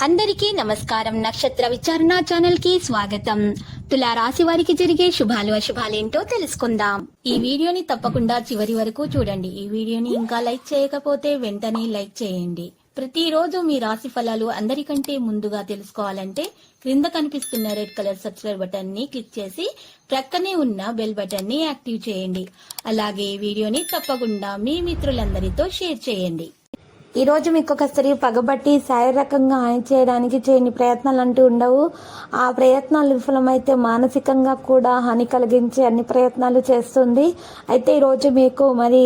అందరికీ నమస్కారం. నక్షత్ర విచారణ ఛానల్ కి స్వాగతం. తులా రాశి వారికి జరిగే శుభాలు అశుభాలేంటో తెలుసుకుందాం. ఈ వీడియోని తప్పకుండా చివరి వరకు చూడండి. ఈ వీడియోని ఇంకా లైక్ చేయకపోతే వెంటనే లైక్ చేయండి. ప్రతిరోజు మీ రాశి ఫలాలు అందరికంటే ముందుగా తెలుసుకోవాలంటే క్రింద కనిపిస్తున్న రెడ్ కలర్ సబ్స్క్రైబ్ బటన్ ని క్లిక్ చేసి ప్రక్కనే ఉన్న బెల్ బటన్ ని యాక్టివ్ చేయండి. అలాగే వీడియోని తప్పకుండా మీ మిత్రులందరితో షేర్ చేయండి. ఈ రోజు మీకు ఒక స్త్రీ పగబట్టి శారీరకంగా హాని చేయడానికి చేయని ప్రయత్నాలు అంటూ ఉండవు. ఆ ప్రయత్నాలు విఫలమైతే మానసికంగా కూడా హాని కలిగించే అన్ని ప్రయత్నాలు చేస్తుంది. అయితే ఈ రోజు మీకు మరి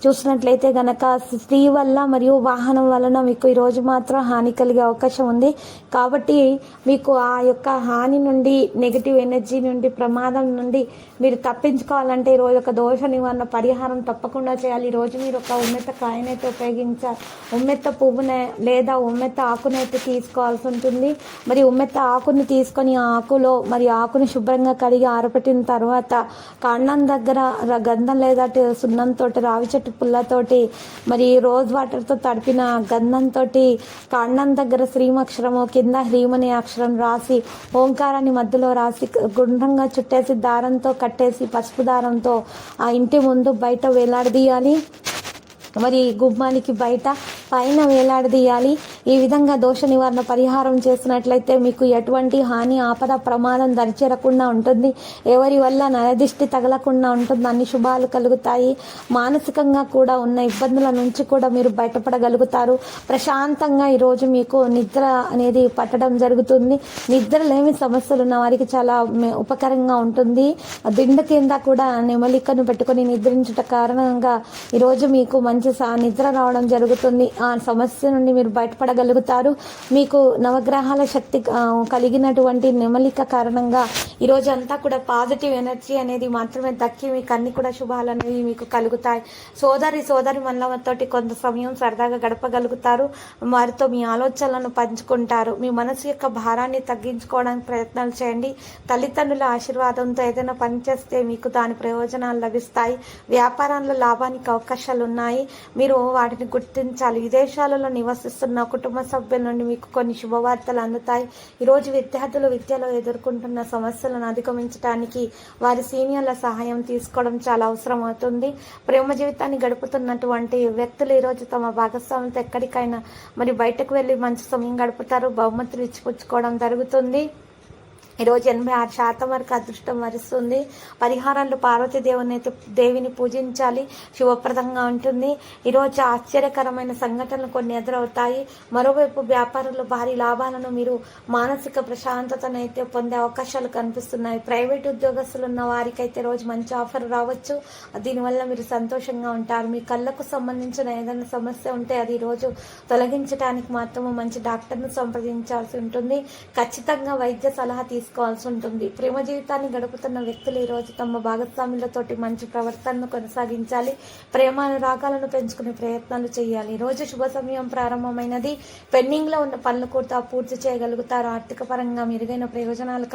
చూసినట్లయితే గనక స్త్రీ వల్ల మరియు వాహనం వలన మీకు ఈ రోజు మాత్రం హాని కలిగే అవకాశం ఉంది. కాబట్టి మీకు ఆ యొక్క హాని నుండి, నెగిటివ్ ఎనర్జీ నుండి, ప్రమాదం నుండి మీరు తప్పించుకోవాలంటే ఈ రోజు ఒక దోష నివారణ పరిహారం తప్పకుండా చేయాలి. ఈ రోజు మీరు ఒక ఉమ్మెత్త కాయనైతే ఉపయోగించాలి. ఉమ్మెత్త పువ్వునే లేదా ఉమ్మెత్త ఆకునైతే తీసుకోవాల్సి ఉంటుంది. మరి ఉమ్మెత్త ఆకుని తీసుకొని ఆ ఆకులో మరి ఆకుని శుభ్రంగా కడిగి ఆరబెట్టిన తర్వాత కాండం దగ్గర గంధం లేదా సున్నంతో, రావి చెట్టు పుల్లతోటి, మరి రోజ్ వాటర్తో తడిపిన గంధంతో కాండం దగ్గర శ్రీమక్షరము, కింద హ్రీం అనే అక్షరం రాసి ఓంకారాన్ని మధ్యలో రాసి గుండ్రంగా చుట్టేసి దారంతో కట్టేసి పసుపు దారంతో ఆ ఇంటి ముందు బయట వేలాడదీయాలి. మరి గుమ్మానికి బయట పైన వేలాడదీయాలి. ఈ విధంగా దోష నివారణ పరిహారం చేసినట్లయితే మీకు ఎటువంటి హాని, ఆపద, ప్రమాదం దరిచేరకుండా ఉంటుంది. ఎవరి వల్ల నరదిష్టి తగలకుండా ఉంటుంది. అన్ని శుభాలు కలుగుతాయి. మానసికంగా కూడా ఉన్న ఇబ్బందుల నుంచి కూడా మీరు బయటపడగలుగుతారు. ప్రశాంతంగా ఈరోజు మీకు నిద్ర అనేది పట్టడం జరుగుతుంది. నిద్ర లేని సమస్యలు ఉన్న వారికి చాలా ఉపకరంగా ఉంటుంది. దిండు కింద కూడా నెమలికను పెట్టుకొని నిద్రించుట కారణంగా ఈరోజు మీకు మంచి నిద్ర రావడం జరుగుతుంది. ఆ సమస్య నుండి మీరు బయటపడగలుగుతారు. మీకు నవగ్రహాల శక్తి కలిగినటువంటి నెమలిక కారణంగా ఈరోజు అంతా కూడా పాజిటివ్ ఎనర్జీ అనేది మాత్రమే దక్కి మీకు అన్ని కూడా శుభాలు అనేవి మీకు కలుగుతాయి. సోదరి మనతోటి కొంత సమయం సరదాగా గడపగలుగుతారు. వారితో మీ ఆలోచనలను పంచుకుంటారు. మీ మనసు యొక్క భారాన్ని తగ్గించుకోవడానికి ప్రయత్నాలు చేయండి. తల్లిదండ్రుల ఆశీర్వాదంతో ఏదైనా పని చేస్తే మీకు దాని ప్రయోజనాలు లభిస్తాయి. వ్యాపారంలో లాభానికి అవకాశాలు ఉన్నాయి. మీరు వాటిని గుర్తించాలి. విదేశాలలో నివసిస్తున్న కుటుంబ సభ్యుల నుండి మీకు కొన్ని శుభవార్తలు అందుతాయి. ఈరోజు విద్యార్థులు విద్యలో ఎదుర్కొంటున్న సమస్యలను అధిగమించడానికి వారి సీనియర్ల సహాయం తీసుకోవడం చాలా అవసరం అవుతుంది. ప్రేమ జీవితాన్ని గడుపుతున్నటువంటి వ్యక్తులు ఈరోజు తమ భాగస్వామితో ఎక్కడికైనా మరి బయటకు వెళ్ళి మంచి సమయం గడుపుతారు. బహుమతులు ఇచ్చిపుచ్చుకోవడం జరుగుతుంది. ఈరోజు 86% వరకు అదృష్టం వరిస్తుంది. పరిహారాలు పార్వతీ దేవిని పూజించాలి. శుభప్రదంగా ఉంటుంది. ఈరోజు ఆశ్చర్యకరమైన సంఘటనలు కొన్ని ఎదురవుతాయి. మరోవైపు వ్యాపారంలో భారీ లాభాలను, మీరు మానసిక ప్రశాంతతనైతే పొందే అవకాశాలు కనిపిస్తున్నాయి. ప్రైవేట్ ఉద్యోగస్తులు ఉన్న వారికైతే రోజు మంచి ఆఫర్ రావచ్చు. దీనివల్ల మీరు సంతోషంగా ఉంటారు. మీ కళ్ళకు సంబంధించిన ఏదైనా సమస్య ఉంటే అది ఈరోజు తొలగించడానికి మాత్రమే మంచి డాక్టర్ను సంప్రదించాల్సి ఉంటుంది. ఖచ్చితంగా వైద్య సలహా తీసుకోవాల్సి ఉంటుంది. ప్రేమ జీవితాన్ని గడుపుతున్న వ్యక్తులు ఈరోజు తమ భాగస్వాములతోటి మంచి ప్రవర్తనను కొనసాగించాలి. ప్రేమానురాగాలను పెంచుకునే ప్రయత్నాలు చేయాలి. ఈరోజు శుభ సమయం ప్రారంభమైనది. పెండింగ్ లో ఉన్న పనులు కూడా పూర్తి చేయగలుగుతారు. ఆర్థిక పరంగా మెరుగైన ప్రయోజనాలు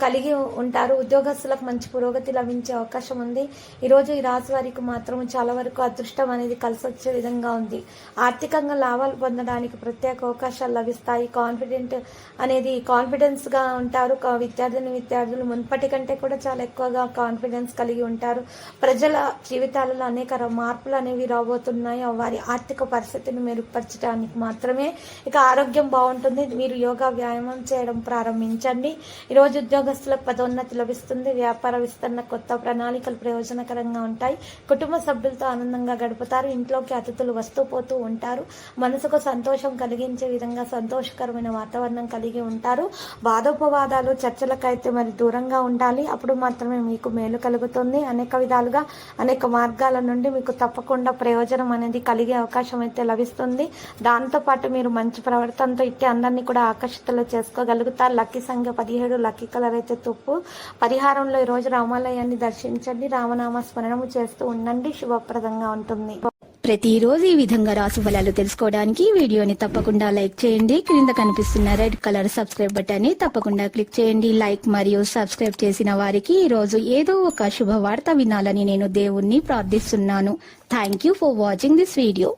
కలిగి ఉంటారు. ఉద్యోగస్తులకు మంచి పురోగతి లభించే అవకాశం ఉంది. ఈరోజు ఈ రాశి వారికి మాత్రం చాలా వరకు అదృష్టం అనేది కలిసి వచ్చే విధంగా ఉంది. ఆర్థికంగా లాభాలు పొందడానికి ప్రత్యేక అవకాశాలు లభిస్తాయి. కాన్ఫిడెన్స్ గా ఉంటారు. విద్యార్థులు మున్పటి కంటే కూడా చాలా ఎక్కువగా కాన్ఫిడెన్స్ కలిగి ఉంటారు. ప్రజల జీవితాలలో అనేక మార్పులు అనేవి రాబోతున్నాయి. వారి ఆర్థిక పరిస్థితిని మెరుగుపరచడానికి మాత్రమే. ఇక ఆరోగ్యం బాగుంటుంది. మీరు యోగా, వ్యాయామం చేయడం ప్రారంభించండి. ఈరోజు ఉద్యోగస్తులకు పదోన్నతి లభిస్తుంది. వ్యాపార విస్తరణ, కొత్త ప్రణాళికలు ప్రయోజనకరంగా ఉంటాయి. కుటుంబ సభ్యులతో ఆనందంగా గడుపుతారు. ఇంట్లోకి అతిథులు వస్తూ పోతూ ఉంటారు. మనసుకు సంతోషం కలిగించే విధంగా సంతోషకరమైన వాతావరణం కలిగి ఉంటారు. వాదోపవాదాలు, చర్చలకైతే మరి దూరంగా ఉండాలి. అప్పుడు మాత్రమే మీకు మేలు కలుగుతుంది. అనేక విధాలుగా, అనేక మార్గాల నుండి మీకు తప్పకుండా ప్రయోజనం అనేది కలిగే అవకాశం అయితే లభిస్తుంది. దాంతోపాటు మీరు మంచి ప్రవర్తనతో ఇట్టి అందరినీ కూడా ఆకర్షితులు చేసుకోగలుగుతారు. లక్కీ సంఖ్య 17, లక్కీ కలర్ అయితే తుప్పు. పరిహారంలో ఈరోజు రామాలయాన్ని దర్శించండి. రామనామ స్మరణము చేస్తూ ఉండండి. శుభప్రదంగా ఉంటుంది. ప్రతిరోజు ఈ విధంగా రాశి ఫలాలు తెలుసుకోవడానికి వీడియోని తప్పకుండా లైక్ చేయండి. క్రింద కనిపిస్తున్న రెడ్ కలర్ సబ్స్క్రైబ్ బటన్ ని తప్పకుండా క్లిక్ చేయండి. లైక్ మరియు సబ్స్క్రైబ్ చేసిన వారికి ఈ రోజు ఏదో ఒక శుభవార్త వినాలని నేను దేవుణ్ణి ప్రార్థిస్తున్నాను. Thank you for watching this video.